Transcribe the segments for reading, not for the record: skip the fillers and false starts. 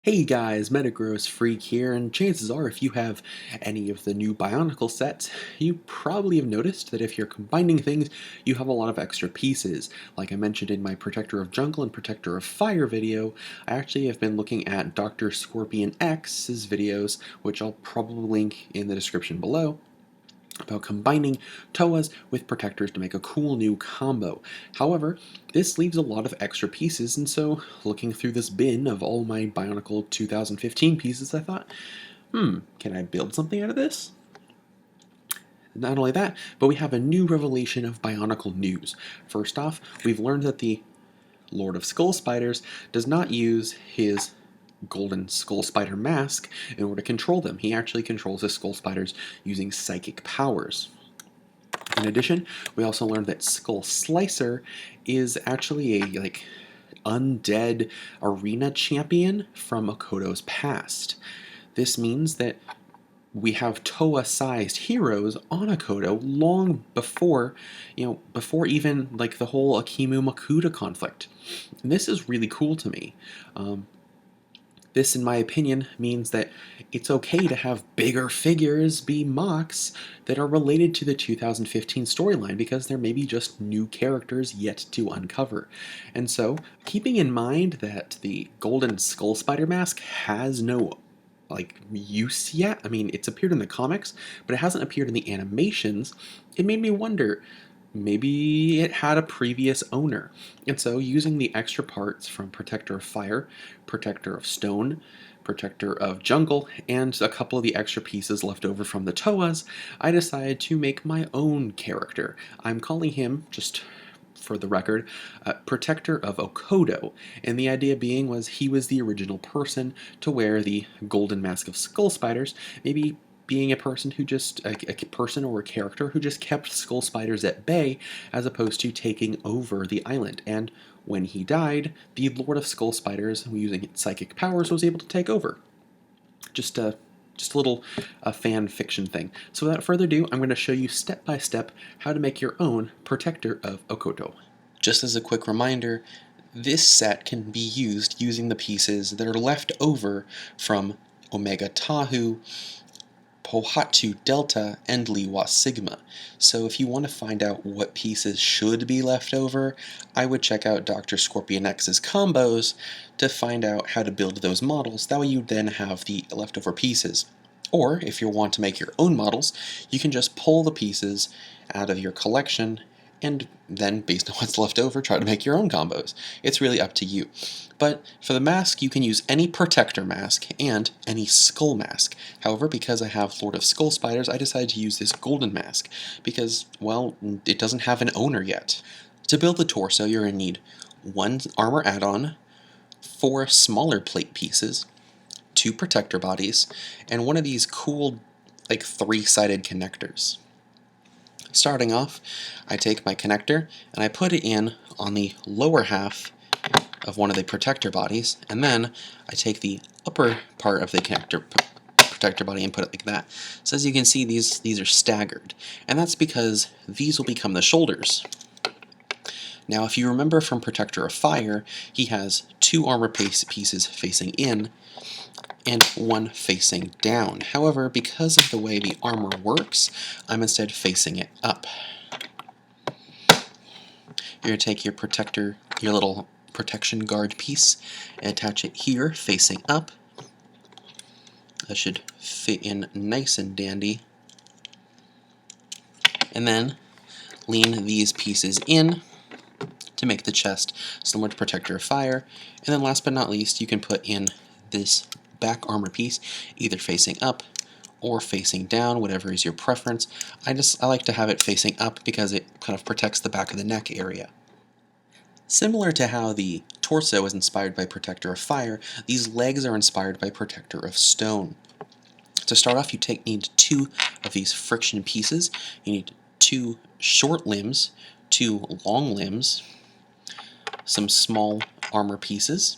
Hey guys, Metagross Freak here, and chances are if you have any of the new Bionicle sets, you probably have noticed that if you're combining things, you have a lot of extra pieces. Like I mentioned in my Protector of Jungle and Protector of Fire video, I actually have been looking at Dr. Scorpion X's videos, which I'll probably link in the description below, about combining Toas with protectors to make a cool new combo. However, this leaves a lot of extra pieces, and so looking through this bin of all my Bionicle 2015 pieces, I thought, can I build something out of this? Not only that, but we have a new revelation of Bionicle news. First off, we've learned that the Lord of Skull Spiders does not use his golden skull spider mask in order to control them. He actually controls his skull spiders using psychic powers. In addition, we also learned that Skull Slicer is actually a undead arena champion from Okoto's past. This means that we have Toa-sized heroes on Okoto long before, before even like the whole Akimu Makuta conflict. And this is really cool to me. This, in my opinion, means that it's okay to have bigger figures be MOCs that are related to the 2015 storyline because there may be just new characters yet to uncover. And so, keeping in mind that the Golden Skull Spider mask has no use yet. I mean, it's appeared in the comics, but it hasn't appeared in the animations. It made me wonder, maybe it had a previous owner. And so using the extra parts from Protector of Fire, Protector of Stone, Protector of Jungle, and a couple of the extra pieces left over from the Toas, I decided to make my own character. I'm calling him, just for the record, Protector of Okoto, and the idea being was he was the original person to wear the golden mask of skull spiders, maybe being a person who just, a person or a character who just kept skull spiders at bay as opposed to taking over the island. And when he died, the Lord of Skull Spiders, using psychic powers, was able to take over. Just a little fan fiction thing. So without further ado, I'm going to show you step by step how to make your own Protector of Okoto. Just as a quick reminder, this set can be used using the pieces that are left over from Omega Tahu, Pohatu Delta, and Liwa Sigma. So if you want to find out what pieces should be left over, I would check out Dr. Scorpion X's combos to find out how to build those models. That way you then have the leftover pieces. Or, if you want to make your own models, you can just pull the pieces out of your collection and then, based on what's left over, try to make your own combos. It's really up to you. But for the mask, you can use any protector mask and any skull mask. However, because I have Lord of Skull Spiders, I decided to use this golden mask because, well, it doesn't have an owner yet. To build the torso, you're going to need one armor add-on, 4 smaller plate pieces, 2 protector bodies, and one of these cool, 3-sided connectors. Starting off, I take my connector and I put it in on the lower half of one of the protector bodies, and then I take the upper part of the protector body and put it like that. So as you can see, these are staggered, and that's because these will become the shoulders. Now, if you remember from Protector of Fire, he has 2 armor pieces facing in and 1 facing down. However, because of the way the armor works, I'm instead facing it up. You're going to take your little protection guard piece, and attach it here, facing up. That should fit in nice and dandy. And then lean these pieces in to make the chest similar to Protector of Fire. And then last but not least, you can put in this back armor piece, either facing up or facing down, whatever is your preference. I like to have it facing up because it kind of protects the back of the neck area. Similar to how the torso is inspired by Protector of Fire, these legs are inspired by Protector of Stone. To start off, you need 2 of these friction pieces. You need 2 short limbs, 2 long limbs, some small armor pieces,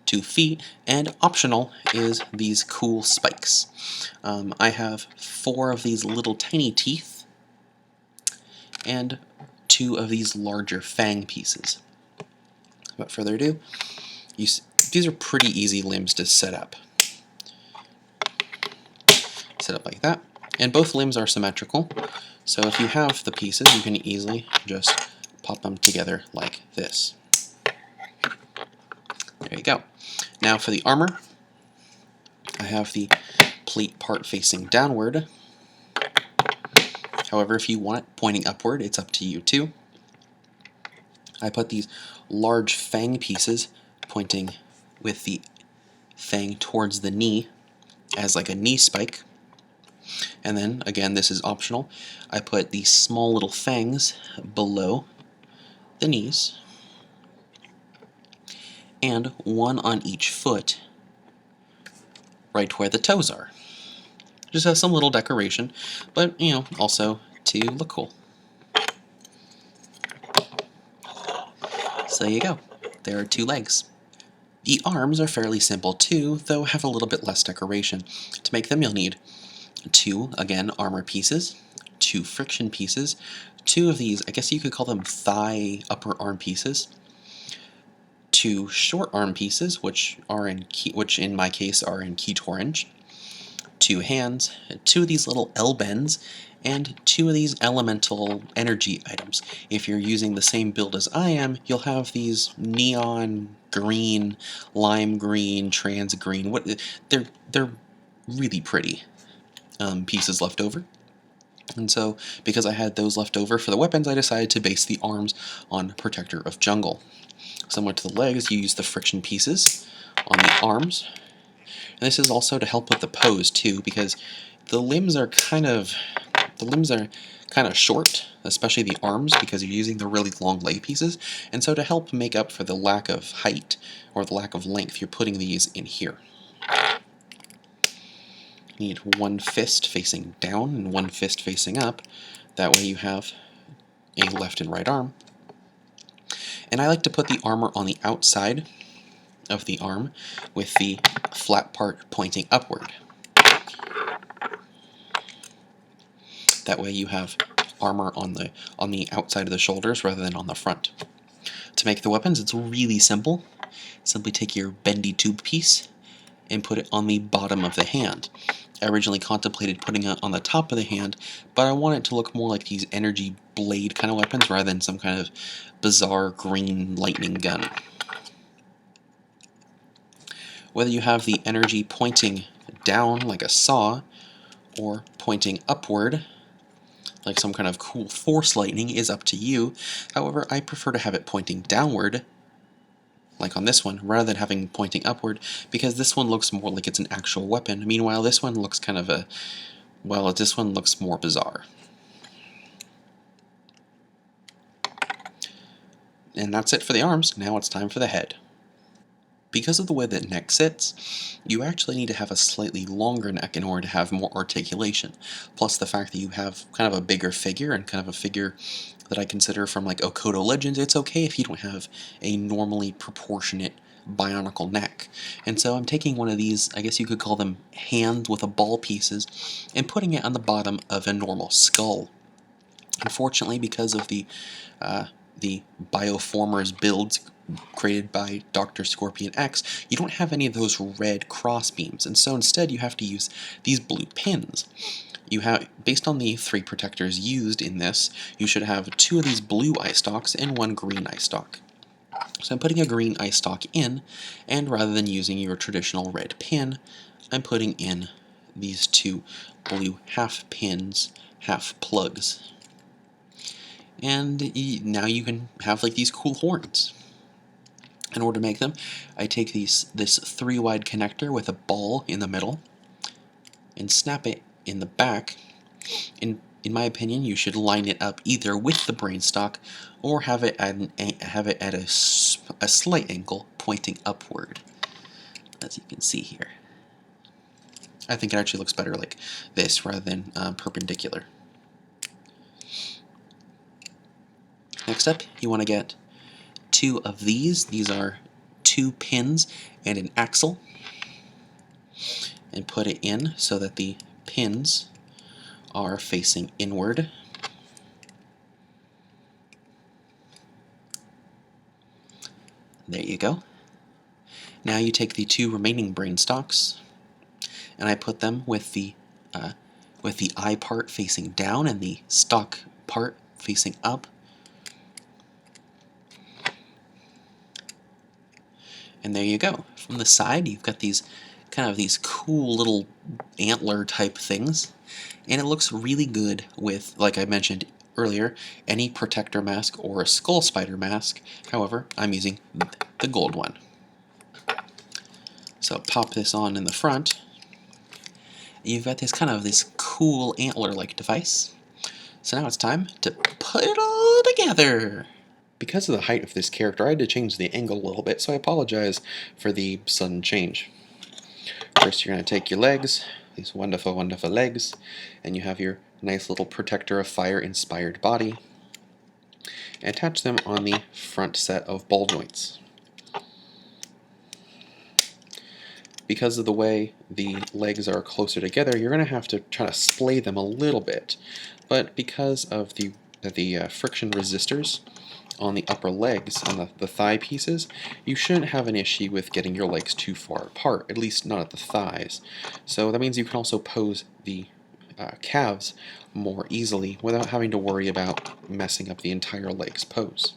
2 feet, and optional is these cool spikes. I have 4 of these little tiny teeth and 2 of these larger fang pieces. Without further ado, you these are pretty easy limbs to set up. Set up like that. And both limbs are symmetrical, so if you have the pieces, you can easily just pop them together like this. There you go. Now for the armor, I have the plate part facing downward. However, if you want it pointing upward, it's up to you too. I put these large fang pieces pointing with the fang towards the knee as like a knee spike. And then, again, this is optional, I put these small little fangs below the knees and one on each foot right where the toes are. Just has some little decoration, but, you know, also to look cool. So there you go. There are 2 legs. The arms are fairly simple too, though have a little bit less decoration. To make them, you'll need 2, again, armor pieces, 2 friction pieces, 2 of these, I guess you could call them thigh upper arm pieces, 2 short arm pieces, which in my case are in Keto Orange, 2 hands, 2 of these little L bends, and 2 of these elemental energy items. If you're using the same build as I am, you'll have these neon green, lime green, trans green. They're really pretty pieces left over. And so, because I had those left over for the weapons, I decided to base the arms on Protector of Jungle. Similar to the legs, you use the friction pieces on the arms. And this is also to help with the pose too, because the limbs are kind of short, especially the arms, because you're using the really long leg pieces. And so to help make up for the lack of height or the lack of length, you're putting these in here. You need 1 fist facing down and 1 fist facing up. That way you have a left and right arm. And I like to put the armor on the outside of the arm with the flat part pointing upward. That way you have armor on the outside of the shoulders rather than on the front. To make the weapons, it's really simple. Simply take your bendy tube piece and put it on the bottom of the hand. I originally contemplated putting it on the top of the hand, but I want it to look more like these energy blade kind of weapons rather than some kind of bizarre green lightning gun. Whether you have the energy pointing down like a saw or pointing upward like some kind of cool force lightning is up to you. However, I prefer to have it pointing downward, like on this one, rather than having pointing upward, because this one looks more like it's an actual weapon. Meanwhile, this one looks kind of this one looks more bizarre. And that's it for the arms. Now it's time for the head. Because of the way that neck sits, you actually need to have a slightly longer neck in order to have more articulation. Plus the fact that you have kind of a bigger figure, and kind of a figure that I consider from like Okoto Legends, it's okay if you don't have a normally proportionate bionicle neck. And so I'm taking one of these, I guess you could call them hands with a ball pieces, and putting it on the bottom of a normal skull. Unfortunately, because of the Bioformers builds created by Dr. Scorpion X, you don't have any of those red cross beams, and so instead you have to use these blue pins. You have, based on the 3 protectors used in this, you should have 2 of these blue eye stalks and 1 green eye stalk. So I'm putting a green eye stalk in, and rather than using your traditional red pin, I'm putting in these 2 blue half pins, half plugs. And now you can have like these cool horns. In order to make them, I take this 3-wide connector with a ball in the middle and snap it in the back. In my opinion, you should line it up either with the brain stock or have it at a slight angle pointing upward, as you can see here. I think it actually looks better like this rather than perpendicular. Next up, you want to get 2 of these. These are 2 pins and an axle, and put it in so that the pins are facing inward. There you go. Now you take the 2 remaining brain stalks, and I put them with the eye part facing down and the stalk part facing up. And there you go. From the side, you've got these cool little antler type things, and it looks really good with, like I mentioned earlier, any protector mask or a skull spider mask. However, I'm using the gold one. So pop this on in the front. You've got this cool antler-like device. So now it's time to put it all together. Because of the height of this character, I had to change the angle a little bit, so I apologize for the sudden change. First, you're going to take your legs, these wonderful, wonderful legs, and you have your nice little Protector of Fire inspired body, and attach them on the front set of ball joints. Because of the way the legs are closer together, you're going to have to try to splay them a little bit, but because of the friction resistors on the upper legs, on the thigh pieces, you shouldn't have an issue with getting your legs too far apart, at least not at the thighs. So that means you can also pose the calves more easily without having to worry about messing up the entire leg's pose.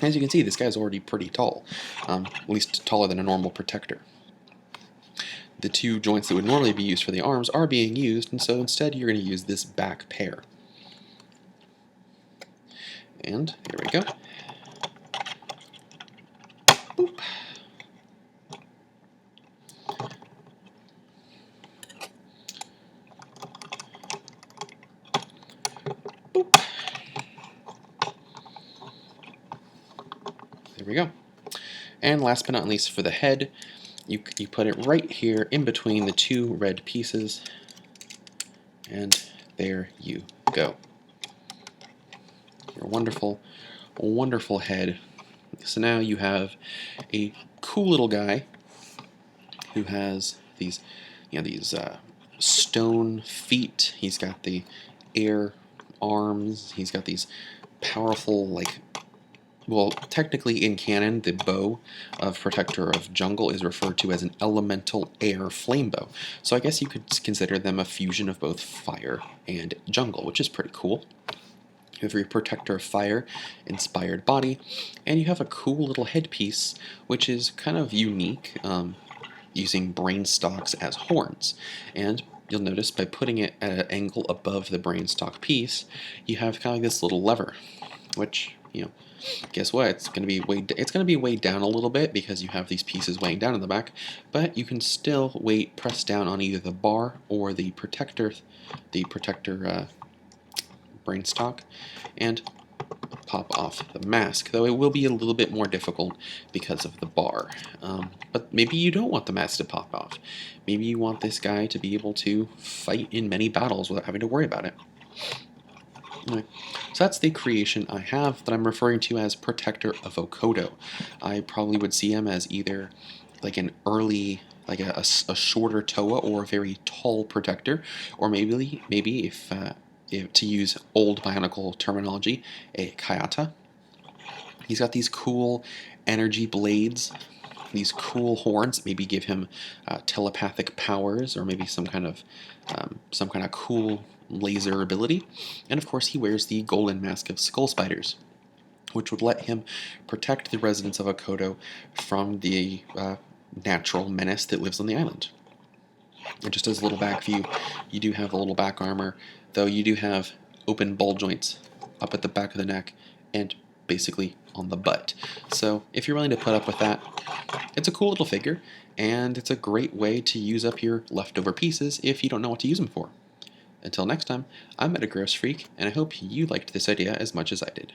As you can see, this guy's already pretty tall, at least taller than a normal protector. The 2 joints that would normally be used for the arms are being used, and so instead you're going to use this back pair. And here we go. Boop. Boop. There we go. And last but not least, for the head, you put it right here in between the 2 red pieces, and there you go. Your wonderful, wonderful head. So now you have a cool little guy who has these, stone feet. He's got the air arms. He's got these powerful, well, technically in canon, the bow of Protector of Jungle is referred to as an elemental air flame bow. So I guess you could consider them a fusion of both fire and jungle, which is pretty cool. You have your Protector of Fire inspired body, and you have a cool little headpiece, which is kind of unique, using brain stalks as horns. And you'll notice by putting it at an angle above the brain stalk piece, you have kind of this little lever, which, guess what? It's going to be weighed down a little bit because you have these pieces weighing down in the back, but you can still press down on either the bar or the protector brain stalk, and pop off the mask, though it will be a little bit more difficult because of the bar. But maybe you don't want the mask to pop off. Maybe you want this guy to be able to fight in many battles without having to worry about it. Anyway, so that's the creation I have that I'm referring to as Protector of Okoto. I probably would see him as either like an early, like a shorter Toa or a very tall protector, or maybe if to use old Bionicle terminology, a Kayata. He's got these cool energy blades, these cool horns that maybe give him telepathic powers, or maybe some kind of cool laser ability. And of course, he wears the golden mask of skull spiders, which would let him protect the residents of Okoto from the natural menace that lives on the island. And just as a little back view, you do have a little back armor, though you do have open ball joints up at the back of the neck and basically on the butt. So if you're willing to put up with that, it's a cool little figure, and it's a great way to use up your leftover pieces if you don't know what to use them for. Until next time, I'm Metagross Freak, and I hope you liked this idea as much as I did.